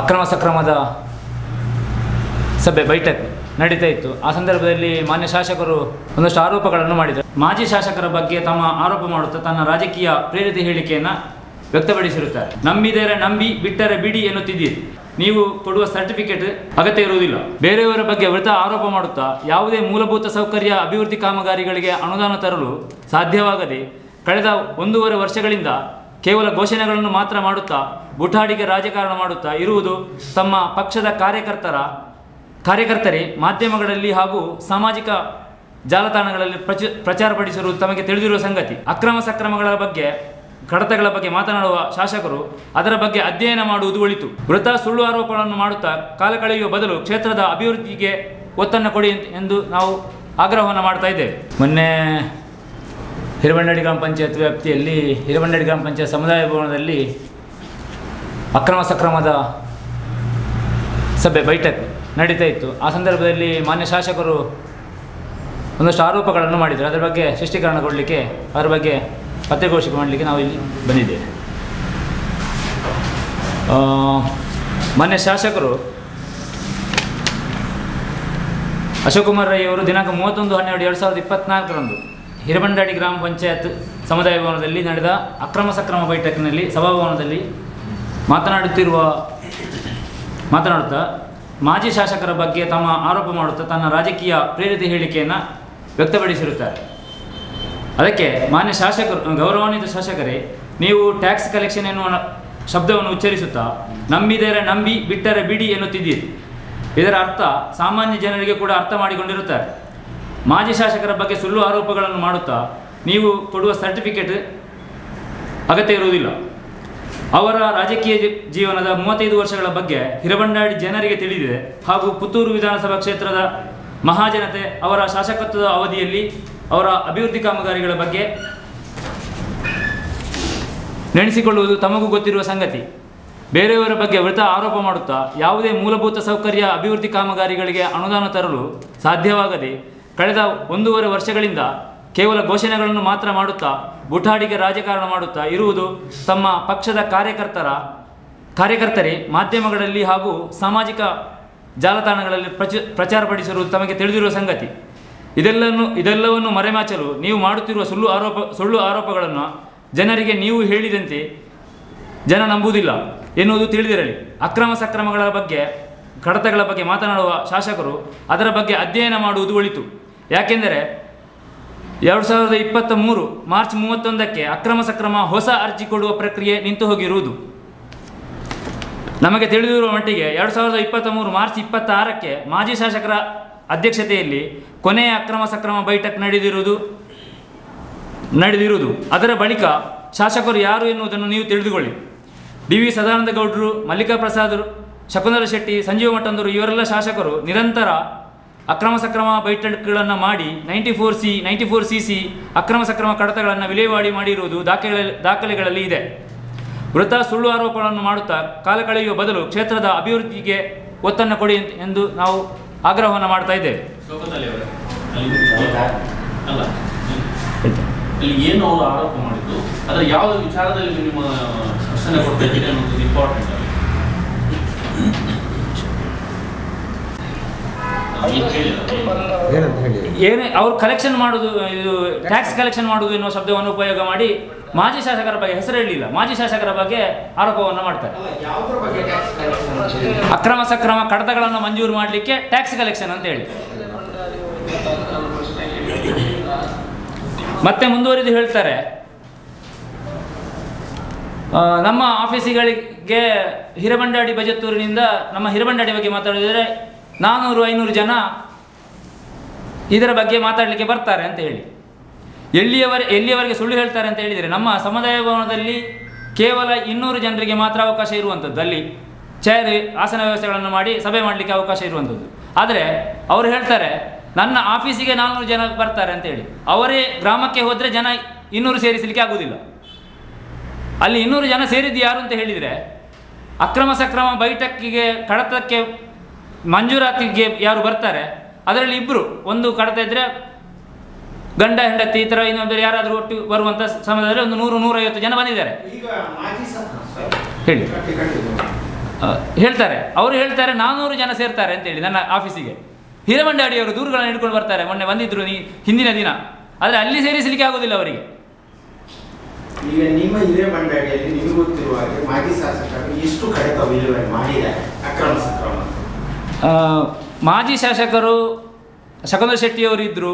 ಅಕ್ರಮ ಸಕ್ರಮದ ಸಭೆ ಬೈಠಕ್ ನಡೀತಾ ಇತ್ತು. ಆ ಸಂದರ್ಭದಲ್ಲಿ ಮಾನ್ಯ ಶಾಸಕರು ಒಂದಷ್ಟು ಆರೋಪಗಳನ್ನು ಮಾಡಿದರು. ಮಾಜಿ ಶಾಸಕರ ಬಗ್ಗೆ ತಮ್ಮ ಆರೋಪ ಮಾಡುತ್ತಾ ತನ್ನ ರಾಜಕೀಯ ಪ್ರೇರಿತ ಹೇಳಿಕೆಯನ್ನು ವ್ಯಕ್ತಪಡಿಸಿರುತ್ತಾರೆ. ನಂಬಿದರೆ ನಂಬಿ, ಬಿಟ್ಟರೆ ಬಿಡಿ ಎನ್ನುತ್ತಿದ್ದೀರಿ. ನೀವು ಕೊಡುವ ಸರ್ಟಿಫಿಕೇಟ್ ಅಗತ್ಯ ಇರುವುದಿಲ್ಲ. ಬೇರೆಯವರ ಬಗ್ಗೆ ವೃಥ ಆರೋಪ ಮಾಡುತ್ತಾ ಯಾವುದೇ ಮೂಲಭೂತ ಸೌಕರ್ಯ ಅಭಿವೃದ್ಧಿ ಕಾಮಗಾರಿಗಳಿಗೆ ಅನುದಾನ ತರಲು ಸಾಧ್ಯವಾಗದೆ ಕಳೆದ 1.5 ವರ್ಷಗಳಿಂದ ಕೇವಲ ಘೋಷಣೆಗಳನ್ನು ಮಾತ್ರ ಮಾಡುತ್ತಾ ಬುಟಾಡಿಗೆ ರಾಜಕಾರಣ ಮಾಡುತ್ತಾ ಇರುವುದು ತಮ್ಮ ಪಕ್ಷದ ಕಾರ್ಯಕರ್ತರೇ ಮಾಧ್ಯಮಗಳಲ್ಲಿ ಹಾಗೂ ಸಾಮಾಜಿಕ ಜಾಲತಾಣಗಳಲ್ಲಿ ಪ್ರಚಾರಪಡಿಸಿರುವುದು ತಮಗೆ ತಿಳಿದಿರುವ ಸಂಗತಿ. ಅಕ್ರಮ ಸಕ್ರಮಗಳ ಬಗ್ಗೆ, ಕಡತಗಳ ಬಗ್ಗೆ ಮಾತನಾಡುವ ಶಾಸಕರು ಅದರ ಬಗ್ಗೆ ಅಧ್ಯಯನ ಮಾಡುವುದು ಒಳಿತು. ವೃಥಾ ಸುಳ್ಳು ಆರೋಪಗಳನ್ನು ಮಾಡುತ್ತಾ ಕಾಲ ಕಳೆಯುವ ಬದಲು ಕ್ಷೇತ್ರದ ಅಭಿವೃದ್ಧಿಗೆ ಒತ್ತನ್ನು ಕೊಡಿ ಎಂದು ನಾವು ಆಗ್ರಹವನ್ನು ಮಾಡ್ತಾ ಇದ್ದೇವೆ. ಮೊನ್ನೆ ಹಿರಬಂಡಾಡಿ ಗ್ರಾಮ ಪಂಚಾಯತ್ ವ್ಯಾಪ್ತಿಯಲ್ಲಿ ಹಿರಬಂಡಾಡಿ ಗ್ರಾಮ ಪಂಚಾಯತ್ ಸಮುದಾಯ ಭವನದಲ್ಲಿ ಅಕ್ರಮ ಸಕ್ರಮದ ಸಭೆ ಬೈಠಕ್ ನಡೀತಾ ಇತ್ತು. ಆ ಸಂದರ್ಭದಲ್ಲಿ ಮಾನ್ಯ ಶಾಸಕರು ಒಂದಷ್ಟು ಆರೋಪಗಳನ್ನು ಮಾಡಿದರು. ಅದರ ಬಗ್ಗೆ ಸ್ಪಷ್ಟೀಕರಣ ಕೊಡಲಿಕ್ಕೆ, ಅದರ ಬಗ್ಗೆ ಪತ್ರಿಕಾಗೋಷ್ಠಿ ಮಾಡಲಿಕ್ಕೆ ನಾವು ಇಲ್ಲಿ ಬಂದಿದ್ದೇವೆ. ಮಾನ್ಯ ಶಾಸಕರು ಅಶೋಕ್ ಕುಮಾರ್ ರೈ ಅವರು ದಿನಾಂಕ 31/12/2024 ಹಿರಬಂಡಾಡಿ ಗ್ರಾಮ ಪಂಚಾಯತ್ ಸಮುದಾಯ ಭವನದಲ್ಲಿ ನಡೆದ ಅಕ್ರಮ ಸಕ್ರಮ ಬೈಠಕ್ನಲ್ಲಿ ಸಭಾಭವನದಲ್ಲಿ ಮಾತನಾಡುತ್ತಾ ಮಾಜಿ ಶಾಸಕರ ಬಗ್ಗೆ ತಮ್ಮ ಆರೋಪ ಮಾಡುತ್ತಾ ತನ್ನ ರಾಜಕೀಯ ಪ್ರೇರಿತ ಹೇಳಿಕೆಯನ್ನು ವ್ಯಕ್ತಪಡಿಸಿರುತ್ತಾರೆ. ಅದಕ್ಕೆ ಮಾನ್ಯ ಶಾಸಕರು, ಗೌರವಾನ್ವಿತ ಶಾಸಕರೇ, ನೀವು ಟ್ಯಾಕ್ಸ್ ಕಲೆಕ್ಷನ್ ಎನ್ನುವ ಶಬ್ದವನ್ನು ಉಚ್ಚರಿಸುತ್ತಾ ನಂಬಿದರೆ ನಂಬಿ, ಬಿಟ್ಟರೆ ಬಿಡಿ ಎನ್ನುತ್ತಿದ್ದೀರಿ. ಇದರ ಅರ್ಥ ಸಾಮಾನ್ಯ ಜನರಿಗೆ ಕೂಡ ಅರ್ಥ ಮಾಡಿಕೊಂಡಿರುತ್ತಾರೆ. ಮಾಜಿ ಶಾಸಕರ ಬಗ್ಗೆ ಸುಳ್ಳು ಆರೋಪಗಳನ್ನು ಮಾಡುತ್ತಾ ನೀವು ಕೊಡುವ ಸರ್ಟಿಫಿಕೇಟ್ ಅಗತ್ಯ ಇರುವುದಿಲ್ಲ. ಅವರ ರಾಜಕೀಯ ಜೀವನದ 35 ವರ್ಷಗಳ ಬಗ್ಗೆ ಹಿರಬಂಡಾಡಿ ಜನರಿಗೆ ತಿಳಿದಿದೆ ಹಾಗೂ ಪುತ್ತೂರು ವಿಧಾನಸಭಾ ಕ್ಷೇತ್ರದ ಮಹಾಜನತೆ ಅವರ ಶಾಸಕತ್ವದ ಅವಧಿಯಲ್ಲಿ ಅವರ ಅಭಿವೃದ್ಧಿ ಕಾಮಗಾರಿಗಳ ಬಗ್ಗೆ ನೆನೆಸಿಕೊಳ್ಳುವುದು ತಮಗೂ ಗೊತ್ತಿರುವ ಸಂಗತಿ. ಬೇರೆಯವರ ಬಗ್ಗೆ ವೃಥ ಆರೋಪ ಮಾಡುತ್ತಾ ಯಾವುದೇ ಮೂಲಭೂತ ಸೌಕರ್ಯ ಅಭಿವೃದ್ಧಿ ಕಾಮಗಾರಿಗಳಿಗೆ ಅನುದಾನ ತರಲು ಸಾಧ್ಯವಾಗದೆ ಕಳೆದ 1.5 ವರ್ಷಗಳಿಂದ ಕೇವಲ ಘೋಷಣೆಗಳನ್ನು ಮಾತ್ರ ಮಾಡುತ್ತಾ ಬುಟಾಡಿಗೆ ರಾಜಕಾರಣ ಮಾಡುತ್ತಾ ಇರುವುದು ತಮ್ಮ ಪಕ್ಷದ ಕಾರ್ಯಕರ್ತರೇ ಮಾಧ್ಯಮಗಳಲ್ಲಿ ಹಾಗೂ ಸಾಮಾಜಿಕ ಜಾಲತಾಣಗಳಲ್ಲಿ ಪ್ರಚಾರಪಡಿಸಿರುವುದು ತಮಗೆ ತಿಳಿದಿರುವ ಸಂಗತಿ. ಇದೆಲ್ಲವನ್ನು ಮರೆಮಾಚಲು ನೀವು ಮಾಡುತ್ತಿರುವ ಸುಳ್ಳು ಆರೋಪಗಳನ್ನು ಜನರಿಗೆ ನೀವು ಹೇಳಿದಂತೆ ಜನ ನಂಬುವುದಿಲ್ಲ ಎನ್ನುವುದು ತಿಳಿದಿರಲಿ. ಅಕ್ರಮ ಸಕ್ರಮಗಳ ಬಗ್ಗೆ, ಕಡತಗಳ ಬಗ್ಗೆ ಮಾತನಾಡುವ ಶಾಸಕರು ಅದರ ಬಗ್ಗೆ ಅಧ್ಯಯನ ಮಾಡುವುದು ಒಳಿತು. ಯಾಕೆಂದರೆ 2023 ಮಾರ್ಚ್ 31ಕ್ಕೆ ಅಕ್ರಮ ಸಕ್ರಮ ಹೊಸ ಅರ್ಜಿ ಕೊಡುವ ಪ್ರಕ್ರಿಯೆ ನಿಂತು ಹೋಗಿರುವುದು ನಮಗೆ ತಿಳಿದಿರುವ ಮಟ್ಟಿಗೆ 2023 ಮಾರ್ಚ್ 26ಕ್ಕೆ ಮಾಜಿ ಶಾಸಕರ ಅಧ್ಯಕ್ಷತೆಯಲ್ಲಿ ಕೊನೆಯ ಅಕ್ರಮ ಸಕ್ರಮ ಬೈಠಕ್ ನಡೆದಿರುವುದು. ಅದರ ಬಳಿಕ ಶಾಸಕರು ಯಾರು ಎನ್ನುವುದನ್ನು ನೀವು ತಿಳಿದುಕೊಳ್ಳಿ. ಡಿ ವಿ ಸದಾನಂದ ಗೌಡರು, ಮಲ್ಲಿಕಾ ಪ್ರಸಾದರು, ಶಕುಂತಲ ಶೆಟ್ಟಿ, ಸಂಜೀವ ಮಠಂದರು ಇವರೆಲ್ಲ ಶಾಸಕರು ನಿರಂತರ ಅಕ್ರಮ ಸಕ್ರಮ ಬೈಠಕ್ಗಳನ್ನು ಮಾಡಿ 94C 94CC ಅಕ್ರಮ ಸಕ್ರಮ ಕಡತಗಳನ್ನು ವಿಲೇವಾರಿ ಮಾಡಿರುವುದು ದಾಖಲೆಗಳಲ್ಲಿ ಇದೆ. ವೃಥ ಸುಳ್ಳು ಆರೋಪಗಳನ್ನು ಮಾಡುತ್ತಾ ಕಾಲ ಕಳೆಯುವ ಬದಲು ಕ್ಷೇತ್ರದ ಅಭಿವೃದ್ಧಿಗೆ ಒತ್ತನ್ನು ಕೊಡಿ ಎಂದು ನಾವು ಆಗ್ರಹವನ್ನು ಮಾಡ್ತಾ ಇದ್ದೇವೆ. ಏನು ಅವರು ಆರೋಪ ಮಾಡಿದ್ದು, ಅದರ ಯಾವ ವಿಚಾರದಲ್ಲಿ ನಿಮ್ಮ ಸ್ಪಷ್ಟನೆ ಕೊಡ್ತಾ ಇದ್ದೀರಿ ಅನ್ನೋದು ಇಂಪಾರ್ಟೆಂಟ್. ಏನೇ ಅವರು ಕಲೆಕ್ಷನ್ ಮಾಡುವುದು, ಇದು ಟ್ಯಾಕ್ಸ್ ಕಲೆಕ್ಷನ್ ಮಾಡುವುದು ಎನ್ನುವ ಶಬ್ದವನ್ನು ಉಪಯೋಗ ಮಾಡಿ ಮಾಜಿ ಶಾಸಕರ ಬಗ್ಗೆ ಹೆಸರು ಹೇಳಲಿಲ್ಲ, ಮಾಜಿ ಶಾಸಕರ ಬಗ್ಗೆ ಆರೋಪವನ್ನು ಮಾಡ್ತಾರೆ. ಅಕ್ರಮ ಸಕ್ರಮ ಕಡತಗಳನ್ನು ಮಂಜೂರು ಮಾಡಲಿಕ್ಕೆ ಟ್ಯಾಕ್ಸ್ ಕಲೆಕ್ಷನ್ ಅಂತ ಹೇಳಿ ಮತ್ತೆ ಮುಂದುವರಿದು ಹೇಳ್ತಾರೆ. ನಮ್ಮ ಆಫೀಸಿಗಳಿಗೆ ಹಿರಬಂಡಾಡಿ ಬಜತ್ತೂರಿನಿಂದ ನಮ್ಮ ಹಿರಬಂಡಾಡಿ ಬಗ್ಗೆ ಮಾತಾಡಿದರೆ 400-500 ಜನ ಇದರ ಬಗ್ಗೆ ಮಾತಾಡಲಿಕ್ಕೆ ಬರ್ತಾರೆ ಅಂತ ಹೇಳಿ ಎಲ್ಲಿಯವರೆಗೆ ಸುಳ್ಳು ಹೇಳ್ತಾರೆ ಅಂತ ಹೇಳಿದರೆ, ನಮ್ಮ ಸಮುದಾಯ ಭವನದಲ್ಲಿ ಕೇವಲ 200 ಜನರಿಗೆ ಮಾತ್ರ ಅವಕಾಶ ಇರುವಂಥದ್ದು. ಅಲ್ಲಿ ಚೇರ್ ಆಸನ ವ್ಯವಸ್ಥೆಗಳನ್ನು ಮಾಡಿ ಸಭೆ ಮಾಡಲಿಕ್ಕೆ ಅವಕಾಶ ಇರುವಂಥದ್ದು. ಆದರೆ ಅವರು ಹೇಳ್ತಾರೆ ನನ್ನ ಆಫೀಸಿಗೆ 400 ಜನ ಬರ್ತಾರೆ ಅಂತೇಳಿ. ಅವರೇ ಗ್ರಾಮಕ್ಕೆ ಹೋದರೆ ಜನ 200 ಸೇರಿಸಲಿಕ್ಕೆ ಆಗುವುದಿಲ್ಲ. ಅಲ್ಲಿ 200 ಜನ ಸೇರಿದ್ದು ಯಾರು ಅಂತ ಹೇಳಿದರೆ, ಅಕ್ರಮ ಸಕ್ರಮ ಬೈಠಕ್ಕಿಗೆ ಕಡತಕ್ಕೆ ಮಂಜೂರಾತಿಗೆ ಯಾರು ಬರ್ತಾರೆ ಅದರಲ್ಲಿ ಇಬ್ಬರು, ಒಂದು ಕಡತ ಇದ್ದರೆ ಗಂಡ ಹೆಂಡತಿ ಈ ಥರ ಇನ್ನೊಂದು ಯಾರಾದರೂ ಒಟ್ಟು ಬರುವಂಥ ಸಮಯದಲ್ಲಿ ಒಂದು 100-150 ಜನ ಬಂದಿದ್ದಾರೆ. ಹೇಳಿ. ಹೇಳ್ತಾರೆ. ಅವರು ಹೇಳ್ತಾರೆ 400 ಜನ ಸೇರ್ತಾರೆ ಅಂತೇಳಿ ನನ್ನ ಆಫೀಸಿಗೆ. ಹಿರಮಂಡಾಡಿಯವರು ದೂರುಗಳನ್ನು ಹಿಡ್ಕೊಂಡು ಬರ್ತಾರೆ. ಮೊನ್ನೆ ಬಂದಿದ್ದರು ಹಿಂದಿನ ದಿನ. ಆದರೆ ಅಲ್ಲಿ ಸೇರಿಸಲಿಕ್ಕೆ ಆಗೋದಿಲ್ಲ ಅವರಿಗೆ. ಈಗ ನಿಮ್ಮ ಹಿರೇಮಂಡಳಿಯಲ್ಲಿ ನಿಮಗೆ ಗೊತ್ತಿರುವ ಹಾಗೆ ಮಾಜಿ ಶಾಸಕರು ಎಷ್ಟು ಕಡೆ ವಿಲೇವಾರಿ ಮಾಡಿದ್ದಾರೆ ಅಕ್ರಮ ಸಕ್ರಮ? ಮಾಜಿ ಶಾಸಕರು ಶಕುಂತಲಾ ಶೆಟ್ಟಿಯವರು ಇದ್ದರು,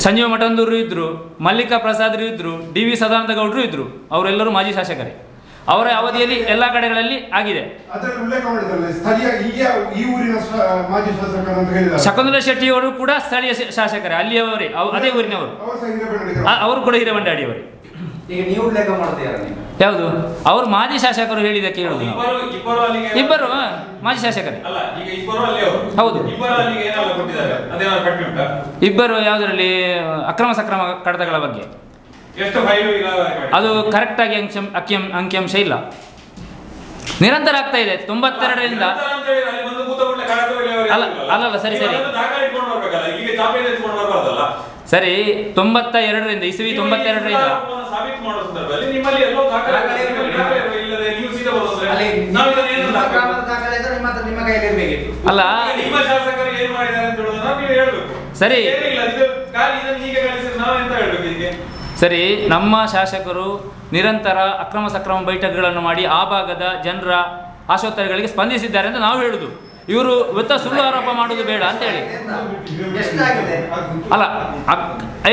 ಸಂಜೀವ ಮಠಂದೂರು ಇದ್ದರು, ಮಲ್ಲಿಕಾ ಪ್ರಸಾದರು ಇದ್ದರು, ಡಿ ವಿ ಸದಾನಂದ ಗೌಡರು ಇದ್ದರು. ಅವರೆಲ್ಲರೂ ಮಾಜಿ ಶಾಸಕರೇ. ಅವರ ಅವಧಿಯಲ್ಲಿ ಎಲ್ಲ ಕಡೆಗಳಲ್ಲಿ ಆಗಿದೆ. ಶಕುಂತಲಾ ಶೆಟ್ಟಿಯವರು ಕೂಡ ಸ್ಥಳೀಯ ಶಾಸಕರೇ, ಅಲ್ಲಿಯವರೇ, ಅದೇ ಊರಿನವರು. ಅವರು ಕೂಡ ಹಿರೇಮಂಡಾಡಿಯವರೇ. ಈಗ ನೀವು ಉಲ್ಲೇಖ ಮಾಡ್ತೀರಾ? ಯಾವುದು? ಅವರು ಮಾಜಿ ಶಾಸಕರು ಹೇಳಿದ್ದಕ್ಕೆ ಹೇಳುದು. ಇಬ್ಬರು ಮಾಜಿ ಶಾಸಕರೇ. ಹೌದು, ಇಬ್ಬರು. ಯಾವುದರಲ್ಲಿ? ಅಕ್ರಮ ಸಕ್ರಮ ಕಡತಗಳ ಬಗ್ಗೆ ಅದು ಕರೆಕ್ಟಾಗಿ ಅಂಕಿಅಂಶ ಇಲ್ಲ. ನಿರಂತರ ಆಗ್ತಾ ಇದೆ 92ರಿಂದ. ಅಲ್ಲ ಸರಿ 92ರಿಂದ ಇಸವಿ 92ರಿಂದ ಅಲ್ಲ ಸರಿ, ನಮ್ಮ ಶಾಸಕರು ನಿರಂತರ ಅಕ್ರಮ ಸಕ್ರಮ ಬೈಠಕ್ಗಳನ್ನು ಮಾಡಿ ಆ ಭಾಗದ ಜನರ ಆಶೋತ್ತರಗಳಿಗೆ ಸ್ಪಂದಿಸಿದ್ದಾರೆ ಅಂತ ನಾವು ಹೇಳುದು. ಇವರು ಸುಳ್ಳು ಆರೋಪ ಮಾಡುವುದು ಬೇಡ ಅಂತ ಹೇಳಿ. ಅಲ್ಲ,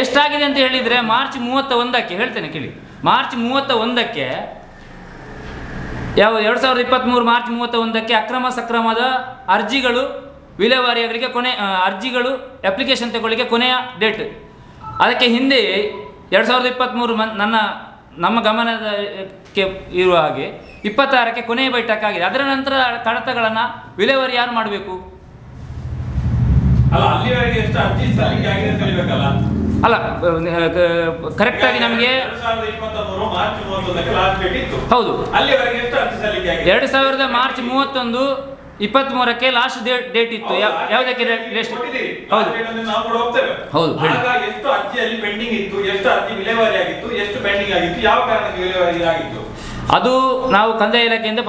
ಎಷ್ಟಾಗಿದೆ ಅಂತ ಹೇಳಿದರೆ ಮಾರ್ಚ್ 31ಕ್ಕೆ ಹೇಳ್ತೇನೆ ಕೇಳಿ. ಮಾರ್ಚ್ 31ಕ್ಕೆ 2023 ಮಾರ್ಚ್ 31ಕ್ಕೆ ಅಕ್ರಮ ಸಕ್ರಮದ ಅರ್ಜಿಗಳು ವಿಲೇವಾರಿಗಳಿಗೆ ಅರ್ಜಿಗಳು ಅಪ್ಲಿಕೇಶನ್ ತಗೊಳ್ಳಿಕ್ಕೆ ಕೊನೆಯ ಡೇಟ್. ಅದಕ್ಕೆ ಹಿಂದೆ 2023 ನಮ್ಮ ಗಮನಕ್ಕೆ ಇರುವ ಹಾಗೆ 26ಕ್ಕೆ ಕೊನೆಯ ಬೈಠಕ್ ಆಗಿದೆ. ಅದರ ನಂತರ ಕಡತಗಳನ್ನು ವಿಲೇವಾರಿ ಯಾರು ಮಾಡಬೇಕು? ಅಲ್ಲ, ಕರೆಕ್ಟಾಗಿ ನಮಗೆ ಹೌದು 2000 ಮಾರ್ಚ್ 31 23ಕ್ಕೆ ಲಾಸ್ಟ್ ಡೇಟ್ ಇತ್ತು. ಯಾವುದಕ್ಕೆ? ಹೌದು ಹೌದು. ಎಷ್ಟು ಅರ್ಜಿಯಲ್ಲಿ ಪೆಂಡಿಂಗ್ ಇತ್ತು, ಎಷ್ಟು ಅರ್ಜಿ ವಿಲೇವಾರಿ ಆಗಿತ್ತು, ಎಷ್ಟು ಪೆಂಡಿಂಗ್ ಆಗಿತ್ತು, ಯಾವ ಕಾರಣಕ್ಕೆ ವಿಲೇವಾರಿ ಆಗಿತ್ತು, ಅದು ನಾವು ಕಂದಾಯ ಇಲಾಖೆಯಿಂದ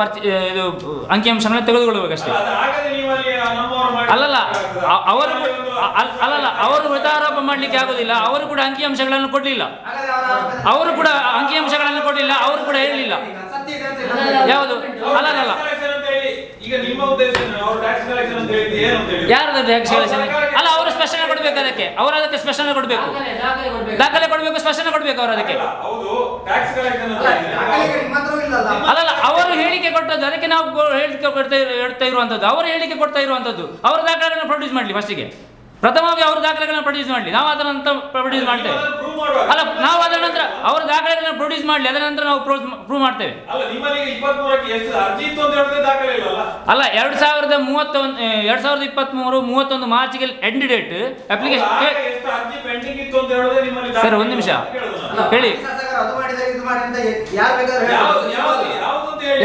ಇದು ಅಂಕಿಅಂಶಗಳನ್ನು ತೆಗೆದುಕೊಳ್ಳಬೇಕಷ್ಟೇ. ಅಲ್ಲಲ್ಲ ಅವರು ವೃತಾರೋಪ ಮಾಡಲಿಕ್ಕೆ ಆಗೋದಿಲ್ಲ. ಅವರು ಕೂಡ ಅಂಕಿಅಂಶಗಳನ್ನು ಕೊಡಲಿಲ್ಲ. ಅವರು ಕೂಡ ಅಂಕಿಅಂಶಗಳನ್ನು ಕೊಡಲಿಲ್ಲ. ಅವರು ಕೂಡ ಹೇಳಲಿಲ್ಲ. ಯಾವುದು? ಅಲ್ಲಲ್ಲ, ಯಾರ್ದು ಟ್ಯಾಕ್ಸ್ ಕಲೆಕ್ಷನ್? ಅಲ್ಲ, ಅವರು ಸ್ಪಷ್ಟನೆ ಕೊಡಬೇಕು. ಅದಕ್ಕೆ ಅವರು ಅದಕ್ಕೆ ಸ್ಪಷ್ಟನೆ ಕೊಡಬೇಕು, ದಾಖಲೆ ಕೊಡಬೇಕು, ಸ್ಪಷ್ಟನೆ ಕೊಡಬೇಕು ಅವರು ಅದಕ್ಕೆ. ಅಲ್ಲಲ್ಲ, ಅವರು ಹೇಳಿಕೆ ಕೊಟ್ಟದ್ದು, ಅದಕ್ಕೆ ನಾವು ಹೇಳಿಕೆ ಕೊಡ್ತಾ ಇರುವಂಥದ್ದು. ಅವರು ಹೇಳಿಕೆ ಕೊಡ್ತಾ ಇರುವಂಥದ್ದು. ಅವರ ದಾಖಲೆಗಳನ್ನು ಪ್ರೊಡ್ಯೂಸ್ ಮಾಡಲಿ ಫಸ್ಟಿಗೆ. ಪ್ರಥಮವಾಗಿ ಅವ್ರ ದಾಖಲೆಗಳನ್ನ ಪ್ರೊಡ್ಯೂಸ್ ಮಾಡಲಿ, ನಾವು ಅದರ ನಂತರ ಪ್ರೊಡ್ಯೂಸ್ ಮಾಡ್ತೇವೆ. ಅಲ್ಲ, ನಾವು ಅದರ ನಂತರ ಅವ್ರ ದಾಖಲೆಗಳನ್ನ ಪ್ರೊಡ್ಯೂಸ್ ಮಾಡಲಿ, ಅದರ ನಂತರ ನಾವು ಪ್ರೂವ್ ಮಾಡ್ತೇವೆ. ಅಲ್ಲ, 2023 ಮಾರ್ಚ್ಗೆ ಎಂಡ್ ಡೇಟ್ ಅಪ್ಲಿಕೇಶನ್. ಸರ್, ಒಂದು ನಿಮಿಷ ಹೇಳಿ.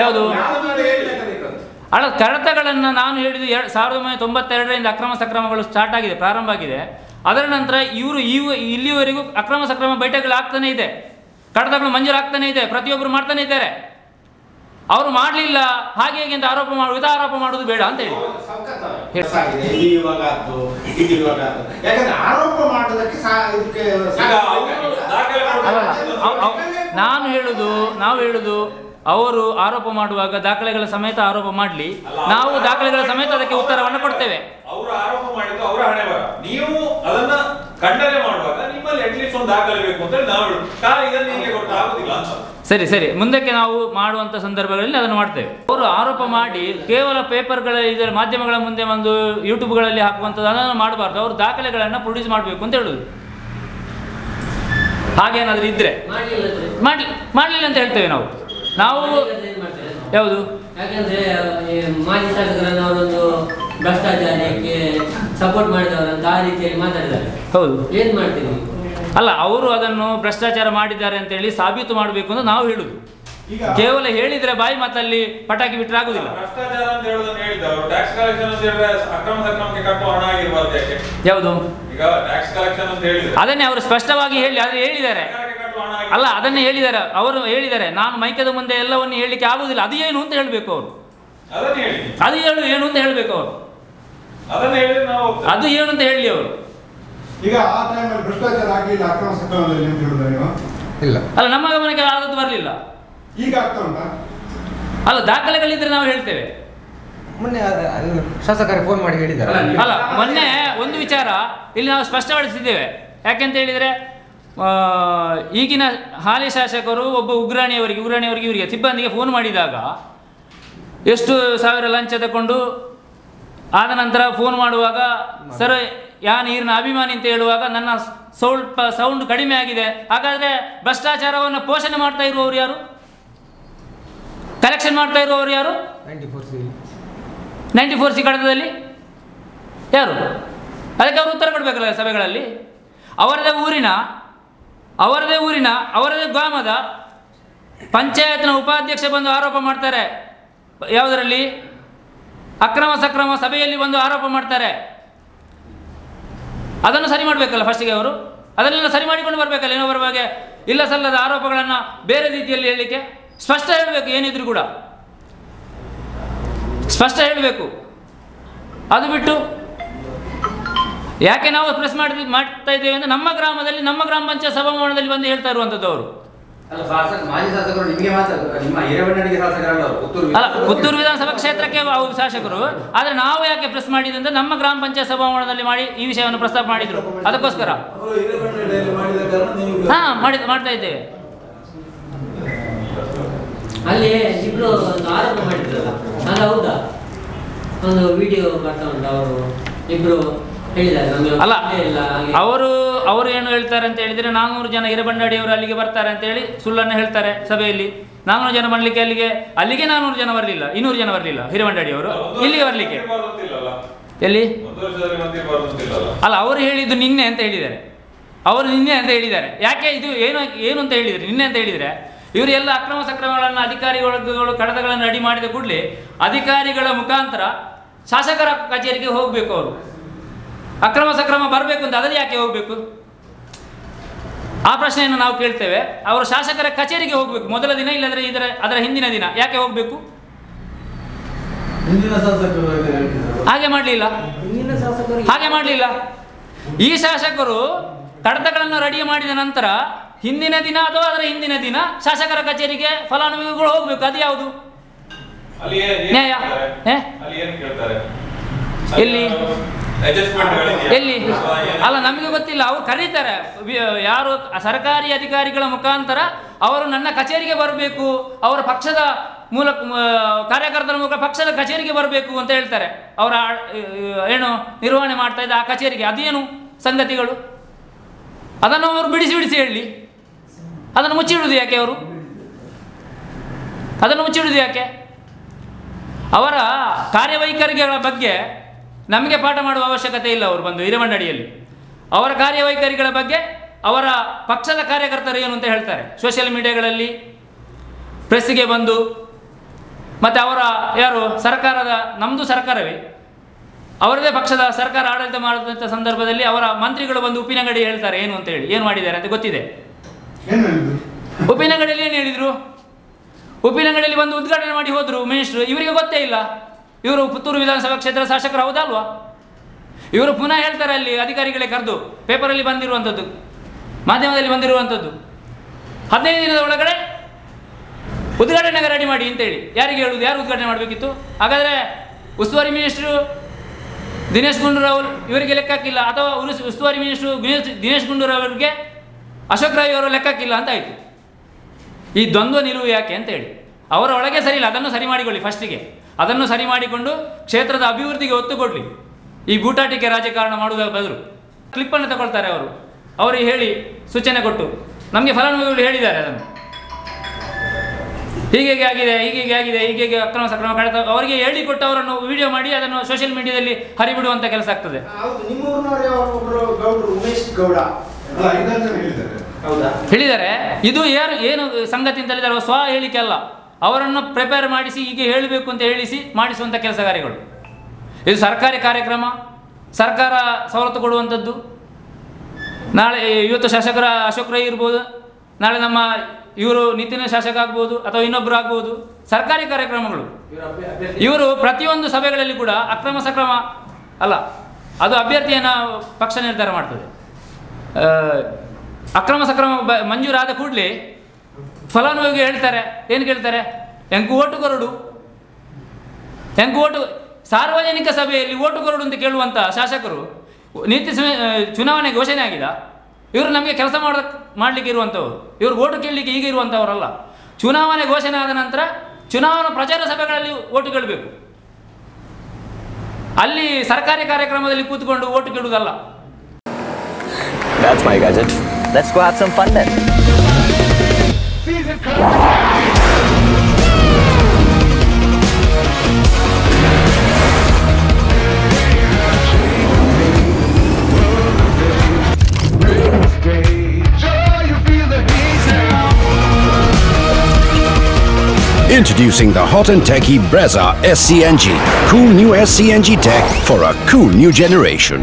ಯಾವುದು? ಅಲ್ಲ, ಕಡತಗಳನ್ನು ನಾನು ಹೇಳಿದ್ದು 1992ರಿಂದ ಅಕ್ರಮ ಸಕ್ರಮಗಳು ಸ್ಟಾರ್ಟ್ ಆಗಿದೆ, ಪ್ರಾರಂಭ ಆಗಿದೆ. ಅದರ ನಂತರ ಇಲ್ಲಿವರೆಗೂ ಅಕ್ರಮ ಸಕ್ರಮ ಬೈಠಕ್ಗಳು ಆಗ್ತಾನೆ ಇದೆ, ಕಡತಗಳು ಮಂಜೂರಾಗ್ತಾನೆ ಇದೆ, ಪ್ರತಿಯೊಬ್ಬರು ಮಾಡ್ತಾನೆ ಇದ್ದಾರೆ. ಅವರು ಮಾಡಲಿಲ್ಲ ಹಾಗೆ ಹೇಗೆ ಅಂತ ಆರೋಪ ಮಾಡುವುದು ಬೇಡ ಅಂತ ಹೇಳಿ. ನಾವು ಹೇಳುದು ಅವರು ಆರೋಪ ಮಾಡುವಾಗ ದಾಖಲೆಗಳ ಸಮೇತ ಆರೋಪ ಮಾಡಲಿ, ನಾವು ದಾಖಲೆಗಳ ಸಮೇತ ಅದಕ್ಕೆ ಉತ್ತರವನ್ನು ಕೊಡ್ತೇವೆ. ಅವರು ಆರೋಪ ಮಾಡಿದ್ದು ಅವರ ಹಣೆ ಬರ, ನೀವು ಅದನ್ನ ಖಂಡನೆ ಮಾಡುವಾಗ ನಿಮ್ಮಲ್ಲಿ ಅಟ್ಲೀಸ್ಟ್ ಒಂದು ದಾಖಲೆ ಬೇಕು ಅಂತ ನಾವು ಇದನ್ನು ಹೀಗೆ ಗೊತ್ತಾಗುದಿಲ್ಲ ಅಂತ. ಸರಿ, ಮುಂದಕ್ಕೆ ನಾವು ಮಾಡುವಂಥ ಸಂದರ್ಭಗಳಲ್ಲಿ ಅದನ್ನು ಮಾಡ್ತೇವೆ. ಅವರು ಆರೋಪ ಮಾಡಿ ಕೇವಲ ಪೇಪರ್ಗಳ ಇದರ ಮಾಧ್ಯಮಗಳ ಮುಂದೆ ಒಂದು ಯೂಟ್ಯೂಬ್ಗಳಲ್ಲಿ ಹಾಕುವಂಥದ್ದು ಅದನ್ನು ಮಾಡಬಾರ್ದು. ಅವರು ದಾಖಲೆಗಳನ್ನು ಪ್ರೊಡ್ಯೂಸ್ ಮಾಡಬೇಕು ಅಂತ ಹೇಳುದು. ಹಾಗೇನಾದ್ರೂ ಇದ್ರೆ ಮಾಡಲಿಲ್ಲ ಅಂತ ಹೇಳ್ತೇವೆ ನಾವು. ಯಾವುದು? ಯಾಕಂದ್ರೆ ಮಾಜಿ ಶಾಸಕರನ್ನು ಅವರೊಂದು ಭ್ರಷ್ಟಾಚಾರಕ್ಕೆ ಸಪೋರ್ಟ್ ಮಾಡಿದವರಂತ ಆ ರೀತಿಯಲ್ಲಿ ಮಾತಾಡಿದ್ದಾರೆ. ಹೌದು, ಏನ್ ಮಾಡ್ತೀವಿ? ಅಲ್ಲ, ಅವರು ಅದನ್ನು ಭ್ರಷ್ಟಾಚಾರ ಮಾಡಿದ್ದಾರೆ ಅಂತ ಹೇಳಿ ಸಾಬೀತು ಮಾಡಬೇಕು ಅಂತ ನಾವು ಹೇಳುದು. ಕೇವಲ ಹೇಳಿದ್ರೆ ಬಾಯಿ ಮಾತಲ್ಲಿ ಪಟಾಕಿ ಬಿಟ್ಟರೆ ಆಗುದಿಲ್ಲ. ಭ್ರಷ್ಟಾಚಾರ ಅಂತ ಹೇಳೋದನ್ನ ಹೇಳಿದವರು ಟ್ಯಾಕ್ಸ್ ಕಲೆಕ್ಷನ್ ಅಂತ ಹೇಳಿದ್ರೆ ಅಕ್ರಮ ಸಕ್ರಮಕ್ಕೆ ಕಟ್ಟುವ ಹಣ ಆಗಿರಬಾರ್ದು. ಯಾಕೆ? ಯಾವುದು? ಈಗ ಟ್ಯಾಕ್ಸ್ ಕಲೆಕ್ಷನ್ ಅಂತ ಹೇಳಿದ್ರೆ ಅದನ್ನೇ ಅವರು ಸ್ಪಷ್ಟವಾಗಿ ಹೇಳಿ ಅದು ಹೇಳಿದ್ದಾರೆ. ಅಲ್ಲ, ಅದನ್ನೇ ಹೇಳಿದ್ದಾರೆ. ಅವರು ಹೇಳಿದ್ದಾರೆ, ನಾನು ಮೈಕದ ಮುಂದೆ ಎಲ್ಲವನ್ನು ಹೇಳಲಿಕ್ಕೆ ಆಗುದಿಲ್ಲ, ಅದು ಏನು ಅಂತ ಹೇಳಬೇಕು ಅವರು. ಅದನ್ನ ಹೇಳಿ. ಅದು ಹೇಳು ಏನು ಅಂತ ಹೇಳಬೇಕು ಅವರು. ಅದನ್ನ ಹೇಳಿದ್ರೆ ನಾವು ಹೋಗ್ತೇವೆ. ಅದು ಏನು ಅಂತ ಹೇಳಿ ಅವರು. ಈಗ ಆ ಟೈಮಲ್ಲಿ ಭ್ರಷ್ಟಾಚಾರ ಆಗಲಿಲ್ಲ, ಅಕ್ರಮ ಸಕ್ರಮದಲ್ಲಿ ಅಂತ ಹೇಳಿದ್ರೆ ನೀವು ಇಲ್ಲ ಅಲ್ಲ, ನಮ್ಮ ಗಮನಕ್ಕೆ ಆದದ್ದು ಬರಲಿಲ್ಲ. ಈಗ ಆಗ್ತಾ ಉಂಟಾ? ಅಲ್ಲ, ದಾಖಲೆಗಳಿದ್ರೆ ನಾವು ಹೇಳ್ತೇವೆ. ಮೊನ್ನೆ ಶಾಸಕರಿಗೆ ಫೋನ್ ಮಾಡಿ ಹೇಳಿದ್ದಾರೆ. ಅಲ್ಲ, ಮೊನ್ನೆ ಒಂದು ವಿಚಾರ ಇಲ್ಲಿ ನಾವು ಸ್ಪಷ್ಟಪಡಿಸಿದ್ದೇವೆ. ಯಾಕೆಂತ ಹೇಳಿದರೆ ಈಗಿನ ಹಾಲಿ ಶಾಸಕರು ಒಬ್ಬ ಉಗ್ರಾಣಿಯವರಿಗೆ ಇವರಿಗೆ ಸಿಬ್ಬಂದಿಗೆ ಫೋನ್ ಮಾಡಿದಾಗ ಎಷ್ಟು ಸಾವಿರ ಲಂಚ ತಗೊಂಡು ಆದ ನಂತರ ಫೋನ್ ಮಾಡುವಾಗ ಸರ್ ಯಾ ನೀರಿನ ಅಭಿಮಾನಿ ಅಂತ ಹೇಳುವಾಗ ನನ್ನ ಸ್ವಲ್ಪ ಸೌಂಡ್ ಕಡಿಮೆ ಆಗಿದೆ. ಹಾಗಾದರೆ ಭ್ರಷ್ಟಾಚಾರವನ್ನು ಪೋಷಣೆ ಮಾಡ್ತಾ ಇರುವವರು ಯಾರು? ಕಲೆಕ್ಷನ್ ಮಾಡ್ತಾ ಇರುವವರು ಯಾರು? 94C ಕಡತದಲ್ಲಿ ಯಾರು? ಅದಕ್ಕೆ ಅವರು ಉತ್ತರ ಕೊಡಬೇಕಲ್ಲ ಸಭೆಗಳಲ್ಲಿ. ಅವರದೇ ಊರಿನ ಅವರದೇ ಗ್ರಾಮದ ಪಂಚಾಯತ್ನ ಉಪಾಧ್ಯಕ್ಷ ಬಂದು ಆರೋಪ ಮಾಡ್ತಾರೆ. ಯಾವುದರಲ್ಲಿ? ಅಕ್ರಮ ಸಕ್ರಮ ಸಭೆಯಲ್ಲಿ ಬಂದು ಆರೋಪ ಮಾಡ್ತಾರೆ. ಅದನ್ನು ಸರಿ ಮಾಡಬೇಕಲ್ಲ ಫಸ್ಟಿಗೆ ಅವರು. ಅದನ್ನೆಲ್ಲ ಸರಿ ಮಾಡಿಕೊಂಡು ಬರಬೇಕಲ್ಲ. ಇನ್ನೊಬ್ಬರ ಬಗ್ಗೆ ಇಲ್ಲ ಸಲ್ಲದ ಆರೋಪಗಳನ್ನು ಬೇರೆ ರೀತಿಯಲ್ಲಿ ಹೇಳಲಿಕ್ಕೆ ಸ್ಪಷ್ಟ ಹೇಳಬೇಕು. ಏನಿದ್ರು ಕೂಡ ಸ್ಪಷ್ಟ ಹೇಳಬೇಕು. ಅದು ಬಿಟ್ಟು ಯಾಕೆ ನಾವು ಪ್ರೆಸ್ ಮಾಡ್ತಾ ಇದ್ದೇವೆ ಅಂದರೆ ನಮ್ಮ ಗ್ರಾಮದಲ್ಲಿ ನಮ್ಮ ಗ್ರಾಮ ಪಂಚಾಯತ್ ಸಭಾಭವನದಲ್ಲಿ ಬಂದು ಹೇಳ್ತಾ ಇರುವಂಥದ್ದು ಅವರು. ಅಲ್ಲ, ಮಾಜಿ ಶಾಸಕರು ನಿಮಗೆ ಮಾತ್ರ, ನಿಮ್ಮ ಹಿರೇಬೆನ್ನಡಿಗೆ ಶಾಸಕರಲ್ಲ ಅವರು, ಅಲ್ಲ, ಪುತ್ತೂರು ವಿಧಾನಸಭಾ ಕ್ಷೇತ್ರಕ್ಕೆ ಅವರು ಶಾಸಕರು. ಆದರೆ ನಾವು ಯಾಕೆ ಪ್ರೆಸ್ ಮಾಡಿದ್ವಿ ಅಂದರೆ ನಮ್ಮ ಗ್ರಾಮ ಪಂಚಾಯತ್ ಸಭಾಭವನದಲ್ಲಿ ಮಾಡಿ ಈ ವಿಷಯವನ್ನು ಪ್ರಸ್ತಾಪ ಮಾಡಿದ್ರು. ಅದಕ್ಕೋಸ್ಕರ ಮಾಡ್ತಾ ಇದ್ದೇವೆ. ಅಲ್ಲಿ ಇಬ್ರು ಒಂದು ಆರೋಪ ಮಾಡಿದ್ರಲ್ಲ, ಅದು ಹೌದಾ? ಒಂದು ವಿಡಿಯೋ ಬರ್ತಾ ಉಂಟು, ಅವರು ಇಬ್ರು ಹೇಳಿದ್ದಾರೆ ನಮಗೆ ಅಲ್ಲ, ಇಲ್ಲ. ಅವರು ಏನು ಹೇಳ್ತಾರೆ ಅಂತ ಹೇಳಿದರೆ 400 ಜನ ಹಿರೇಬಂಡಾಡಿಯವರು ಅಲ್ಲಿಗೆ ಬರ್ತಾರೆ ಅಂತ ಹೇಳಿ ಸುಳ್ಳನ್ನು ಹೇಳ್ತಾರೆ ಸಭೆಯಲ್ಲಿ. 400 ಜನ ಮಾಡಲಿಕ್ಕೆ ಅಲ್ಲಿಗೆ 400 ಜನ ಬರಲಿಲ್ಲ, 200 ಜನ ಬರಲಿಲ್ಲ ಹಿರೇಬಂಡಾಡಿಯವರು ಇಲ್ಲಿಗೆ ಬರಲಿಕ್ಕೆ. ಎಲ್ಲಿ? ಅಲ್ಲ, ಅವರು ಹೇಳಿದ್ದು ನಿನ್ನೆ ಅಂತ ಹೇಳಿದ್ದಾರೆ. ಯಾಕೆ ಇದು ಏನು ಅಂತ ಹೇಳಿದರೆ, ನಿನ್ನೆ ಅಂತ ಹೇಳಿದರೆ ಇವರು ಎಲ್ಲ ಅಕ್ರಮ ಸಕ್ರಮಗಳನ್ನು ಅಧಿಕಾರಿಗಳು ಕಡತಗಳನ್ನು ರೆಡಿ ಮಾಡಿದ ಕೂಡಲೇ ಅಧಿಕಾರಿಗಳ ಮುಖಾಂತರ ಶಾಸಕರ ಕಚೇರಿಗೆ ಹೋಗಬೇಕು. ಅವರು ಅಕ್ರಮ ಸಕ್ರಮ ಬರಬೇಕು ಅಂತ ಅದರಲ್ಲಿ ಯಾಕೆ ಹೋಗಬೇಕು? ಆ ಪ್ರಶ್ನೆಯನ್ನು ನಾವು ಕೇಳ್ತೇವೆ. ಅವರು ಶಾಸಕರ ಕಚೇರಿಗೆ ಹೋಗಬೇಕು ಮೊದಲ ದಿನ, ಇಲ್ಲದ್ರೆ ಅದರ ಹಿಂದಿನ ದಿನ ಯಾಕೆ ಹೋಗಬೇಕು? ಹಾಗೆ ಮಾಡಲಿಲ್ಲ. ಈ ಶಾಸಕರು ಕಡತಗಳನ್ನು ರೆಡಿ ಮಾಡಿದ ನಂತರ ಹಿಂದಿನ ದಿನ ಅಥವಾ ಅದರ ಹಿಂದಿನ ದಿನ ಶಾಸಕರ ಕಚೇರಿಗೆ ಫಲಾನುಭವಿಗಳು ಹೋಗಬೇಕು. ಅದು ಯಾವುದು ನ್ಯಾಯ? ಎಲ್ಲಿ? ಅಲ್ಲ, ನಮಗೆ ಗೊತ್ತಿಲ್ಲ. ಅವರು ಕರೀತಾರೆ, ಯಾರು ಸರ್ಕಾರಿ ಅಧಿಕಾರಿಗಳ ಮುಖಾಂತರ ಅವರು ನನ್ನ ಕಚೇರಿಗೆ ಬರಬೇಕು, ಅವರ ಪಕ್ಷದ ಮೂಲಕ ಕಾರ್ಯಕರ್ತರ ಮೂಲಕ ಪಕ್ಷದ ಕಚೇರಿಗೆ ಬರಬೇಕು ಅಂತ ಹೇಳ್ತಾರೆ. ಅವರ ಏನು ನಿರ್ವಹಣೆ ಮಾಡ್ತಾ ಇದ್ದ ಆ ಕಚೇರಿಗೆ ಅದೇನು ಸಂಗತಿಗಳು? ಅದನ್ನು ಅವರು ಬಿಡಿಸಿ ಹೇಳಿ. ಅದನ್ನು ಮುಚ್ಚಿಡುವುದು ಯಾಕೆ? ಅವರ ಕಾರ್ಯವೈಖರಿಗಳ ಬಗ್ಗೆ ನಮಗೆ ಪಾಠ ಮಾಡುವ ಅವಶ್ಯಕತೆ ಇಲ್ಲ. ಅವರು ಬಂದು ಹಿರೇಮಂಡಳಿಯಲ್ಲಿ ಅವರ ಕಾರ್ಯವೈಖರಿಗಳ ಬಗ್ಗೆ ಅವರ ಪಕ್ಷದ ಕಾರ್ಯಕರ್ತರು ಏನು ಅಂತ ಹೇಳ್ತಾರೆ ಸೋಷಿಯಲ್ ಮೀಡಿಯಾಗಳಲ್ಲಿ, ಪ್ರೆಸ್ಸಿಗೆ ಬಂದು. ಮತ್ತು ಅವರ ಯಾರು ಸರ್ಕಾರದ, ನಮ್ಮದು ಸರ್ಕಾರವೇ, ಅವರದೇ ಪಕ್ಷದ ಸರ್ಕಾರ ಆಡಳಿತ ಮಾಡಿದಂಥ ಸಂದರ್ಭದಲ್ಲಿ ಅವರ ಮಂತ್ರಿಗಳು ಬಂದು ಉಪ್ಪಿನಂಗಡಿ ಹೇಳ್ತಾರೆ ಏನು ಅಂತ ಹೇಳಿ. ಏನು ಮಾಡಿದ್ದಾರೆ ಅಂತ ಗೊತ್ತಿದೆ. ಉಪ್ಪಿನಂಗಡಿಯಲ್ಲಿ ಏನು ಹೇಳಿದರು? ಉಪ್ಪಿನಂಗಡಿಯಲ್ಲಿ ಬಂದು ಉದ್ಘಾಟನೆ ಮಾಡಿ ಹೋದರು ಮಿನಿಸ್ಟ್ರು. ಇವರಿಗೆ ಗೊತ್ತೇ ಇಲ್ಲ ಇವರು ಪುತ್ತೂರು ವಿಧಾನಸಭಾ ಕ್ಷೇತ್ರ ಶಾಸಕರು ಹೌದಲ್ವಾ? ಇವರು ಪುನಃ ಹೇಳ್ತಾರೆ ಅಲ್ಲಿ ಅಧಿಕಾರಿಗಳೇ ಕರೆದು, ಪೇಪರಲ್ಲಿ ಬಂದಿರುವಂಥದ್ದು, ಮಾಧ್ಯಮದಲ್ಲಿ ಬಂದಿರುವಂಥದ್ದು, 15 ದಿನದ ಒಳಗಡೆ ಉದ್ಘಾಟನೆಗೆ ರೆಡಿ ಮಾಡಿ ಅಂತೇಳಿ. ಯಾರಿಗೆ ಹೇಳುವುದು? ಯಾರು ಉದ್ಘಾಟನೆ ಮಾಡಬೇಕಿತ್ತು? ಹಾಗಾದರೆ ಉಸ್ತುವಾರಿ ಮಿನಿಸ್ಟ್ರು ದಿನೇಶ್ ಗುಂಡೂರಾವ್ ಇವರಿಗೆ ಲೆಕ್ಕಕ್ಕಿಲ್ಲ, ಅಥವಾ ಉಸ್ತುವಾರಿ ಮಿನಿಸ್ಟ್ರು ದಿನೇಶ್ ಗುಂಡೂರಾವ್ ಅವರಿಗೆ ಅಶೋಕ್ ರಾಯ್ ಅವರು ಲೆಕ್ಕಕ್ಕಿಲ್ಲ ಅಂತ ಆಯಿತು. ಈ ದ್ವಂದ್ವ ನಿಲುವು ಯಾಕೆ ಅಂತೇಳಿ ಅವರ ಒಳಗೆ ಸರಿ ಇಲ್ಲ. ಅದನ್ನು ಸರಿ ಮಾಡಿಕೊಳ್ಳಿ ಫಸ್ಟಿಗೆ. ಅದನ್ನು ಸರಿ ಮಾಡಿಕೊಂಡು ಕ್ಷೇತ್ರದ ಅಭಿವೃದ್ಧಿಗೆ ಒತ್ತು ಕೊಡಲಿ. ಈ ಬೂಟಾಟಿಕೆ ರಾಜಕಾರಣ ಮಾಡುವುದರ ಬದಲು ಕ್ಲಿಪ್ಪನ್ನು ತಗೊಳ್ತಾರೆ ಅವರು. ಅವರಿಗೆ ಹೇಳಿ ಸೂಚನೆ ಕೊಟ್ಟು, ನಮಗೆ ಫಲಾನುಭವಿಗಳು ಹೇಳಿದ್ದಾರೆ ಅದನ್ನು, ಹೀಗೆ ಆಗಿದೆ ಅಕ್ರಮ ಸಕ್ರಮ ಕಳೆದ ಅವರಿಗೆ ಹೇಳಿಕೊಟ್ಟು ಅವರನ್ನು ವಿಡಿಯೋ ಮಾಡಿ ಅದನ್ನು ಸೋಷಿಯಲ್ ಮೀಡಿಯಾದಲ್ಲಿ ಹರಿಬಿಡುವಂಥ ಕೆಲಸ ಆಗ್ತದೆ. ಹೇಳಿದ್ದಾರೆ. ಇದು ಏನು ಸಂಗತಿ ಅಂತ ಹೇಳಿದರೆ ಸ್ವ ಹೇಳಿಕೆ ಅಲ್ಲ, ಅವರನ್ನು ಪ್ರಿಪೇರ್ ಮಾಡಿಸಿ ಹೀಗೆ ಹೇಳಬೇಕು ಅಂತ ಹೇಳಿಸಿ ಮಾಡಿಸುವಂಥ ಕೆಲಸ ಕಾರ್ಯಗಳು. ಇದು ಸರ್ಕಾರಿ ಕಾರ್ಯಕ್ರಮ, ಸರ್ಕಾರ ಸವಲತ್ತು ಕೊಡುವಂಥದ್ದು. ನಾಳೆ ಇವತ್ತು ಶಾಸಕರ ಅಶೋಕ್ ರೈ ಇರ್ಬೋದು, ನಾಳೆ ನಮ್ಮ ಇವರು ನಿತಿನ ಶಾಸಕ ಆಗ್ಬೋದು ಅಥವಾ ಇನ್ನೊಬ್ಬರು ಆಗ್ಬೋದು, ಸರ್ಕಾರಿ ಕಾರ್ಯಕ್ರಮಗಳು ಇವರು ಪ್ರತಿಯೊಂದು ಸಭೆಗಳಲ್ಲಿ ಕೂಡ ಅಕ್ರಮ ಸಕ್ರಮ ಅಲ್ಲ, ಅದು ಅಭ್ಯರ್ಥಿಯನ್ನು ಪಕ್ಷ ನಿರ್ಧಾರ ಮಾಡ್ತದೆ. ಅಕ್ರಮ ಸಕ್ರಮ ಮಂಜೂರಾದ ಕೂಡಲೇ ಫಲಾನುಭವಿಗೆ ಹೇಳ್ತಾರೆ, ಏನು ಕೇಳ್ತಾರೆ, ಎಂಕು ಓಟು ಕೊರಡು, ಎಂಕು ಓಟು. ಸಾರ್ವಜನಿಕ ಸಭೆಯಲ್ಲಿ ಓಟು ಕೊರಡು ಅಂತ ಕೇಳುವಂಥ ಶಾಸಕರು ನೀತಿ ಚುನಾವಣೆ ಘೋಷಣೆ ಆಗಿದೆ, ಇವರು ನಮಗೆ ಕೆಲಸ ಮಾಡಲಿಕ್ಕೆ ಇರುವಂಥವ್ರು, ಇವರು ಓಟು ಕೇಳಲಿಕ್ಕೆ ಈಗ ಇರುವಂಥವರಲ್ಲ. ಚುನಾವಣೆ ಘೋಷಣೆ ಆದ ನಂತರ ಚುನಾವಣಾ ಪ್ರಚಾರ ಸಭೆಗಳಲ್ಲಿ ಓಟು ಕೇಳಬೇಕು, ಅಲ್ಲಿ ಸರ್ಕಾರಿ ಕಾರ್ಯಕ್ರಮದಲ್ಲಿ ಕೂತ್ಕೊಂಡು vote ಕೇಳುವುದಲ್ಲ. That's my gadget. Let's go have some fun then. Introducing the hot and techy Brezza SCNG. Cool new SCNG tech for a cool new generation.